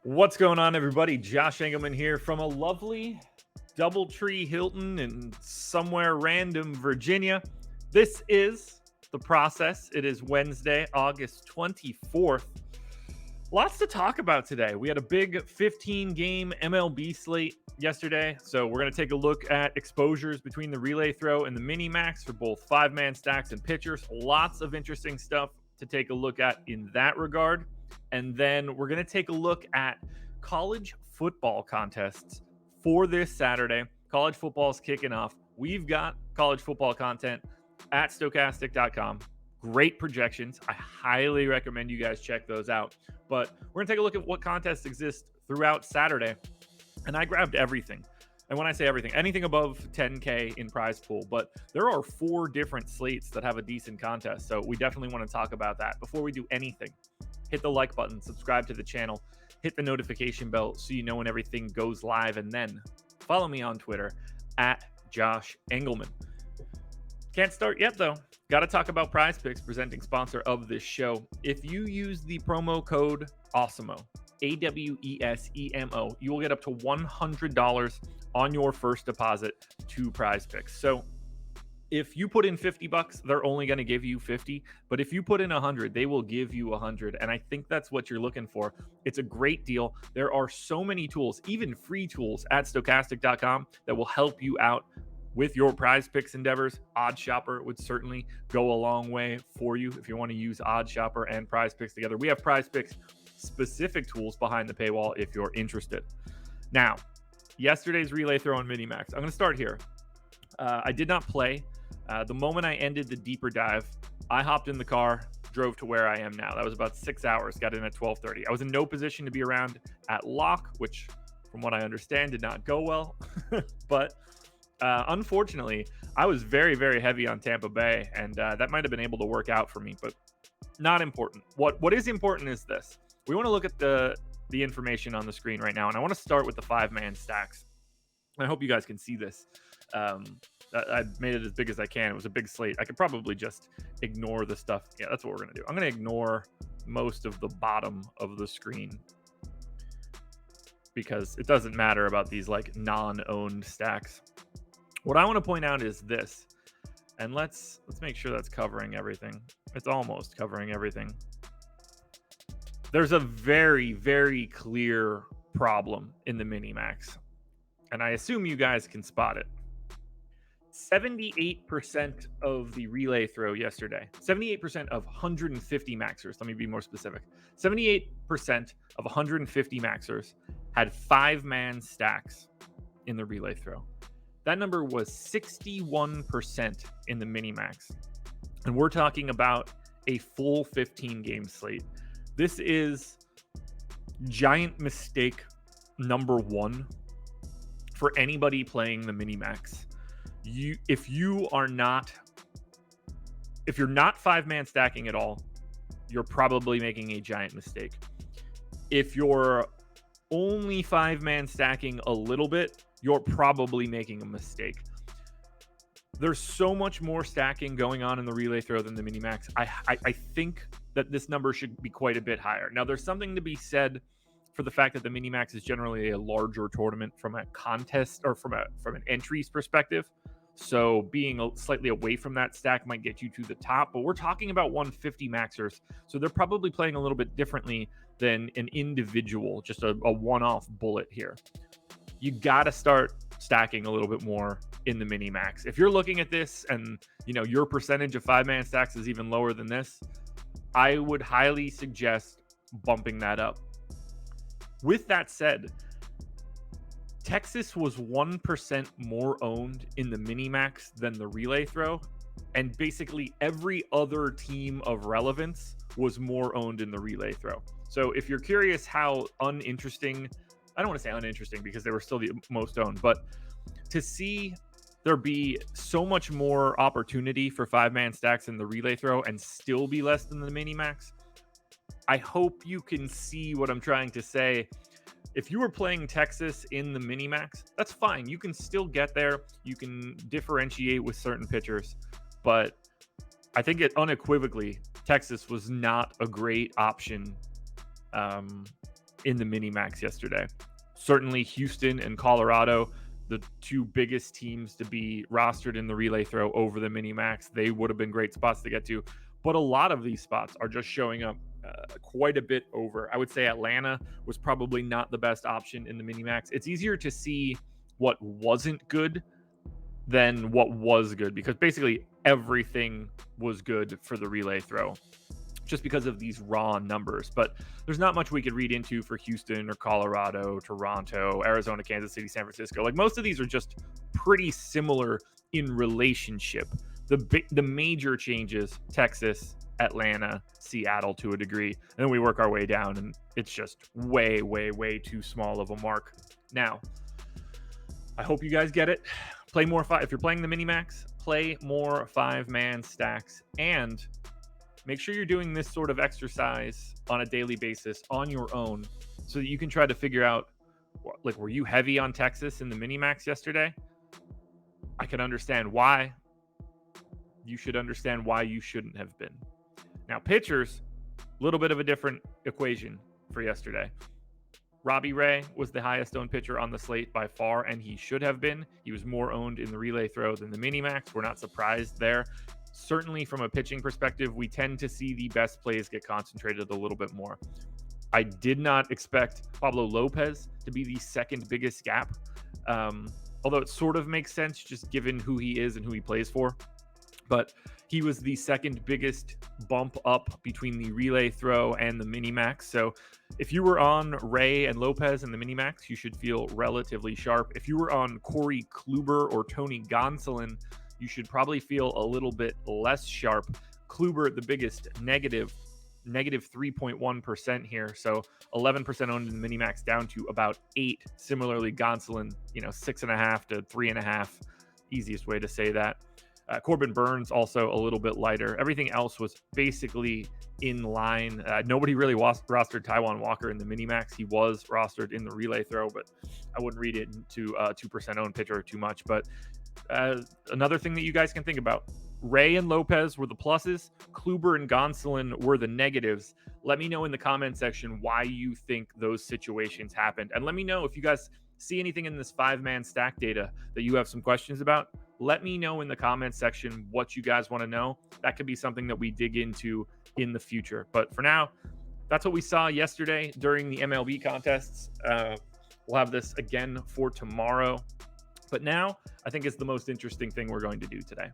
What's going on, everybody? Josh Engleman here from a lovely Doubletree Hilton in somewhere random Virginia. This is The Process. It is Wednesday, August 24th. Lots to talk about today. We had a big 15-game MLB slate yesterday, so we're going to take a look at exposures between the relay throw and the mini max for both five-man stacks and pitchers. Lots of interesting stuff to take a look at in that regard. And then we're going to take a look at college football contests for this Saturday. College football is kicking off. We've got college football content at stokastic.com. Great projections. I highly recommend you guys check those out. But we're going to take a look at what contests exist throughout Saturday. And I grabbed everything. And when I say everything, anything above 10K in prize pool. But there are 4 different slates that have a decent contest. So we definitely want to talk about that. Before we do anything, hit the like button, subscribe to the channel, hit the notification bell so you know when everything goes live. And then follow me on Twitter at Josh Engleman. Can't start yet, though. Got to talk about PrizePicks, presenting sponsor of this show. If you use the promo code AWESEMO, AWESEMO, you will get up to $100 on your first deposit to PrizePicks. So if you put in $50, they're only going to give you 50. But if you put in 100, they will give you 100. And I think that's what you're looking for. It's a great deal. There are so many tools, even free tools at stokastic.com that will help you out with your PrizePicks endeavors. OddsShopper would certainly go a long way for you if you want to use OddsShopper and PrizePicks together. We have PrizePicks specific tools behind the paywall if you're interested. Now, yesterday's relay throw and mini max. I'm going to start here. I did not play. The moment I ended the deeper dive, I hopped in the car, drove to where I am now. That was about 6 hours, got in at 12:30. I was in no position to be around at lock, which from what I understand did not go well. But unfortunately, I was very, very heavy on Tampa Bay, and that might have been able to work out for me, but not important. What is important is this. We want to look at the information on the screen right now, and I want to start with the 5-man stacks. I hope you guys can see this. I made it as big as I can. It was a big slate. I could probably just ignore the stuff. Yeah, that's what we're going to do. I'm going to ignore most of the bottom of the screen because it doesn't matter about these like non-owned stacks. What I want to point out is this, and let's make sure that's covering everything. It's almost covering everything. There's a very, very clear problem in the mini max, and I assume you guys can spot it. 78% of the relay throw yesterday, 78% of 150 maxers, let me be more specific. 78% of 150 maxers had 5-man stacks in the relay throw. That number was 61% in the mini max. And we're talking about a full 15-game slate. This is giant mistake number 1 for anybody playing the mini max. If you're not 5-man stacking at all, you're probably making a giant mistake. If you're only 5-man stacking a little bit, you're probably making a mistake. There's so much more stacking going on in the relay throw than the mini max. I think that this number should be quite a bit higher. Now, there's something to be said for the fact that the mini max is generally a larger tournament from a contest or from an entries perspective. So being slightly away from that stack might get you to the top, but we're talking about 150 maxers. So they're probably playing a little bit differently than an individual, just a one-off bullet here. You got to start stacking a little bit more in the mini max. If you're looking at this and your percentage of 5-man stacks is even lower than this, I would highly suggest bumping that up. With that said, Texas was 1% more owned in the mini max than the relay throw, and basically every other team of relevance was more owned in the relay throw. So if you're curious how uninteresting, I don't want to say uninteresting because they were still the most owned, but to see there be so much more opportunity for 5-man stacks in the relay throw and still be less than the mini max, I hope you can see what I'm trying to say. If you were playing Texas in the mini max, that's fine. You can still get there. You can differentiate with certain pitchers, but I think unequivocally, Texas was not a great option in the mini max yesterday. Certainly Houston and Colorado, the two biggest teams to be rostered in the relay throw over the mini max. They would have been great spots to get to, but a lot of these spots are just showing up quite a bit over. I would say Atlanta was probably not the best option in the mini max. It's easier to see what wasn't good than what was good, because basically everything was good for the relay throw just because of these raw numbers. But there's not much we could read into for Houston or Colorado, Toronto, Arizona, Kansas City, San Francisco. Like, most of these are just pretty similar in relationship. The major changes, Texas, Atlanta, Seattle to a degree, and then we work our way down, and it's just way, way, way too small of a mark. Now, I hope you guys get it. Play more if you're playing the mini max, play more 5-man stacks, and make sure you're doing this sort of exercise on a daily basis on your own, so that you can try to figure out, like, were you heavy on Texas in the mini max yesterday? I can understand why. You should understand why you shouldn't have been. Now, pitchers, a little bit of a different equation for yesterday. Robbie Ray was the highest owned pitcher on the slate by far, and he should have been. He was more owned in the relay throw than the mini max. We're not surprised there. Certainly from a pitching perspective, we tend to see the best plays get concentrated a little bit more. I did not expect Pablo Lopez to be the second biggest gap, although it sort of makes sense just given who he is and who he plays for. But he was the second biggest bump up between the relay throw and the mini max. So if you were on Ray and Lopez in the mini max, you should feel relatively sharp. If you were on Corey Kluber or Tony Gonsolin, you should probably feel a little bit less sharp. Kluber, the biggest negative 3.1% here. So 11% owned in the mini max, down to about 8. Similarly, Gonsolin, 6.5 to 3.5. Easiest way to say that. Corbin Burns also a little bit lighter. Everything else was basically in line. Nobody really rostered Taijuan Walker in the mini max. He was rostered in the relay throw, but I wouldn't read it into 2% owned pitcher too much. But another thing that you guys can think about: Ray and Lopez were the pluses. Kluber and Gonsolin were the negatives. Let me know in the comment section why you think those situations happened, and let me know if you guys see anything in this 5-man stack data that you have some questions about. Let me know in the comments section what you guys want to know. That could be something that we dig into in the future. But for now, that's what we saw yesterday during the MLB contests. We'll have this again for tomorrow. But now, I think it's the most interesting thing we're going to do today.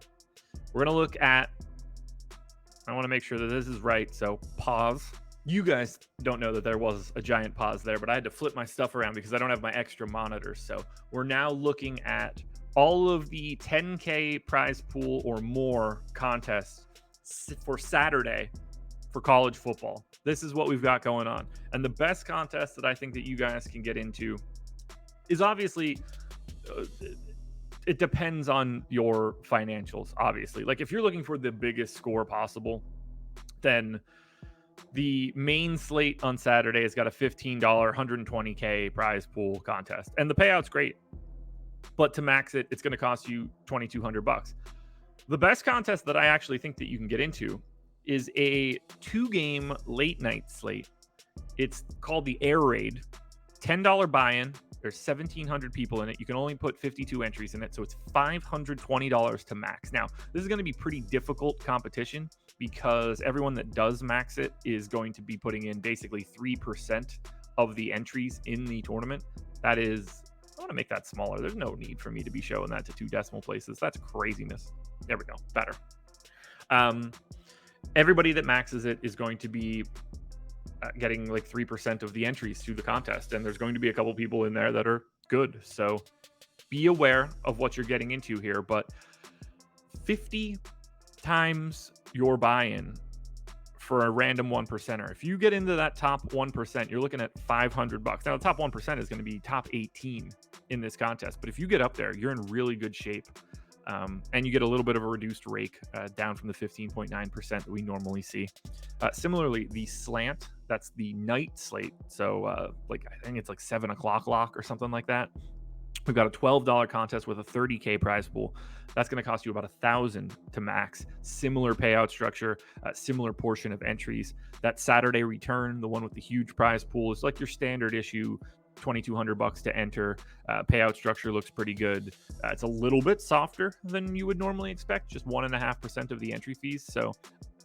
We're going to look at, I want to make sure that this is right, so pause. You guys don't know that there was a giant pause there, but I had to flip my stuff around because I don't have my extra monitors. So we're now looking at all of the 10K prize pool or more contests for Saturday for college football. This is what we've got going on. And the best contest that I think that you guys can get into is obviously, it depends on your financials, obviously. Like, if you're looking for the biggest score possible, then the main slate on Saturday has got a $15 120K prize pool contest. And the payout's great. But to max it, it's going to cost you $2,200. The best contest that I actually think that you can get into is a 2-game late night slate. It's called the Air Raid. $10 buy-in. There's 1,700 people in it. You can only put 52 entries in it, so it's $520 to max. Now, this is going to be pretty difficult competition because everyone that does max it is going to be putting in basically 3% of the entries in the tournament. That is, I want to make that smaller. There's no need for me to be showing that to 2 decimal places. That's craziness. There we go. Better. Everybody that maxes it is going to be getting like 3% of the entries to the contest. And there's going to be a couple people in there that are good. So be aware of what you're getting into here. But 50 times your buy-in for a random 1%er. If you get into that top 1%, you're looking at $500. Now, the top 1% is going to be top 18 in this contest. But if you get up there, you're in really good shape. And you get a little bit of a reduced rake down from the 15.9% that we normally see. Similarly, the slant, that's the night slate. So I think it's like 7 o'clock lock or something like that. We've got a $12 contest with a $30K prize pool. That's going to cost you about $1,000 to max. Similar payout structure, similar portion of entries. That Saturday return, the one with the huge prize pool, is like your standard issue, $2,200 to enter. Payout structure looks pretty good. It's a little bit softer than you would normally expect, just 1.5% of the entry fees. So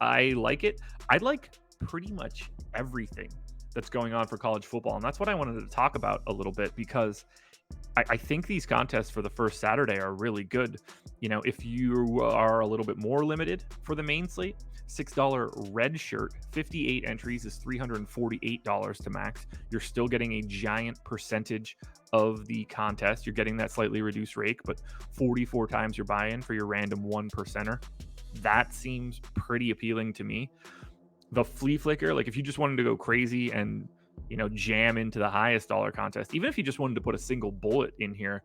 I like it. I like pretty much everything that's going on for college football. And that's what I wanted to talk about a little bit, because I think these contests for the first Saturday are really good. You know, if you are a little bit more limited for the main slate, $6 red shirt, 58 entries is $348 to max. You're still getting a giant percentage of the contest. You're getting that slightly reduced rake, but 44 times your buy-in for your random 1%er. That seems pretty appealing to me. The flea flicker, like if you just wanted to go crazy and, you know, jam into the highest dollar contest, even if you just wanted to put a single bullet in here,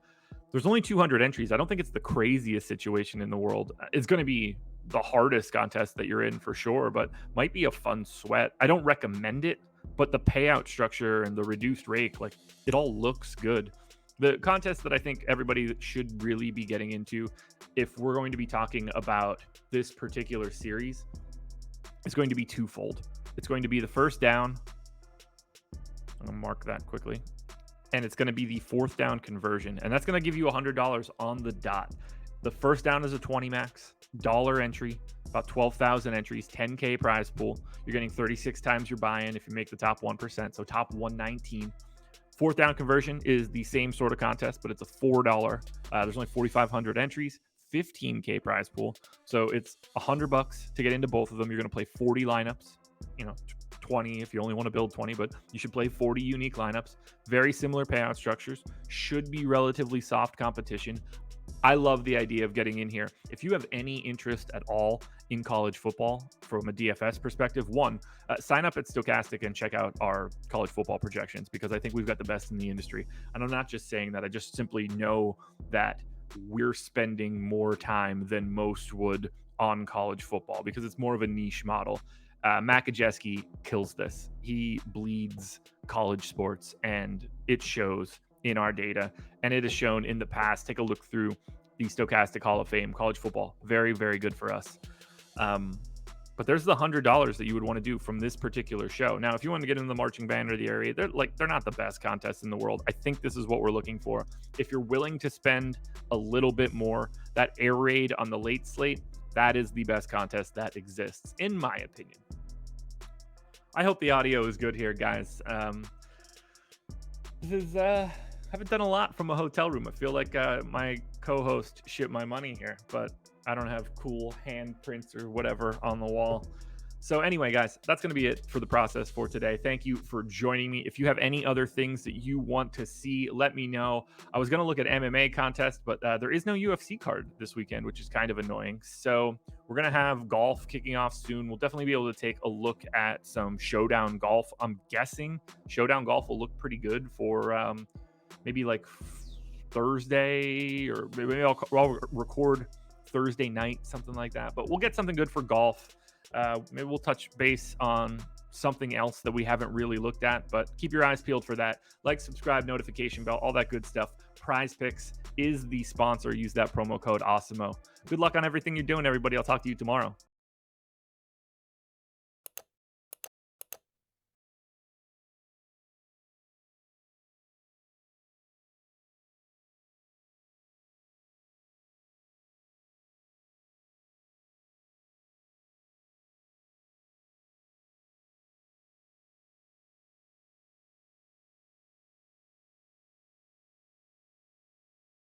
there's only 200 entries. I don't think it's the craziest situation in the world. It's going to be the hardest contest that you're in for sure, but might be a fun sweat. I don't recommend it, but the payout structure and the reduced rake, like it all looks good. The contest that I think everybody should really be getting into, if we're going to be talking about this particular series, is going to be twofold. It's going to be the first down. I'm going to mark that quickly. And it's going to be the fourth down conversion. And that's going to give you $100 on the dot. The first down is a 20 max, dollar entry, about 12,000 entries, 10K prize pool. You're getting 36 times your buy-in if you make the top 1%, so top 119. Fourth down conversion is the same sort of contest, but it's a $4. There's only 4,500 entries, 15K prize pool. So it's $100 to get into both of them. You're going to play 40 lineups, you know, 20 if you only want to build 20, but you should play 40 unique lineups. Very similar payout structures. Should be relatively soft competition. I love the idea of getting in here. If you have any interest at all in college football from a DFS perspective, sign up at Stokastic and check out our college football projections, because I think we've got the best in the industry. And I'm not just saying that. I just simply know that we're spending more time than most would on college football because it's more of a niche model. Makajeski kills this. He bleeds college sports, and it shows in our data, and it is shown in the past. Take a look through the Stokastic Hall of Fame. College football, very, very good for us. But there's the $100 that you would want to do from this particular show. Now, if you want to get into the marching band or the area, they're not the best contests in the world. I think this is what we're looking for. If you're willing to spend a little bit more, that air raid on the late slate, that is the best contest that exists, in my opinion. I hope the audio is good here, guys. This is haven't done a lot from a hotel room. I feel like my co-host shipped my money here, but I don't have cool handprints or whatever on the wall. So anyway, guys, that's going to be it for the process for today. Thank you for joining me. If you have any other things that you want to see, let me know. I was going to look at MMA contest, but there is no UFC card this weekend, which is kind of annoying. So we're going to have golf kicking off soon. We'll definitely be able to take a look at some showdown golf. I'm guessing showdown golf will look pretty good for maybe like Thursday, or maybe I'll record Thursday night, something like that. But we'll get something good for golf. Maybe we'll touch base on something else that we haven't really looked at, but keep your eyes peeled for that. Like, subscribe, notification bell, all that good stuff. PrizePicks is the sponsor. Use that promo code AWESOMO. Good luck on everything you're doing, everybody. I'll talk to you tomorrow.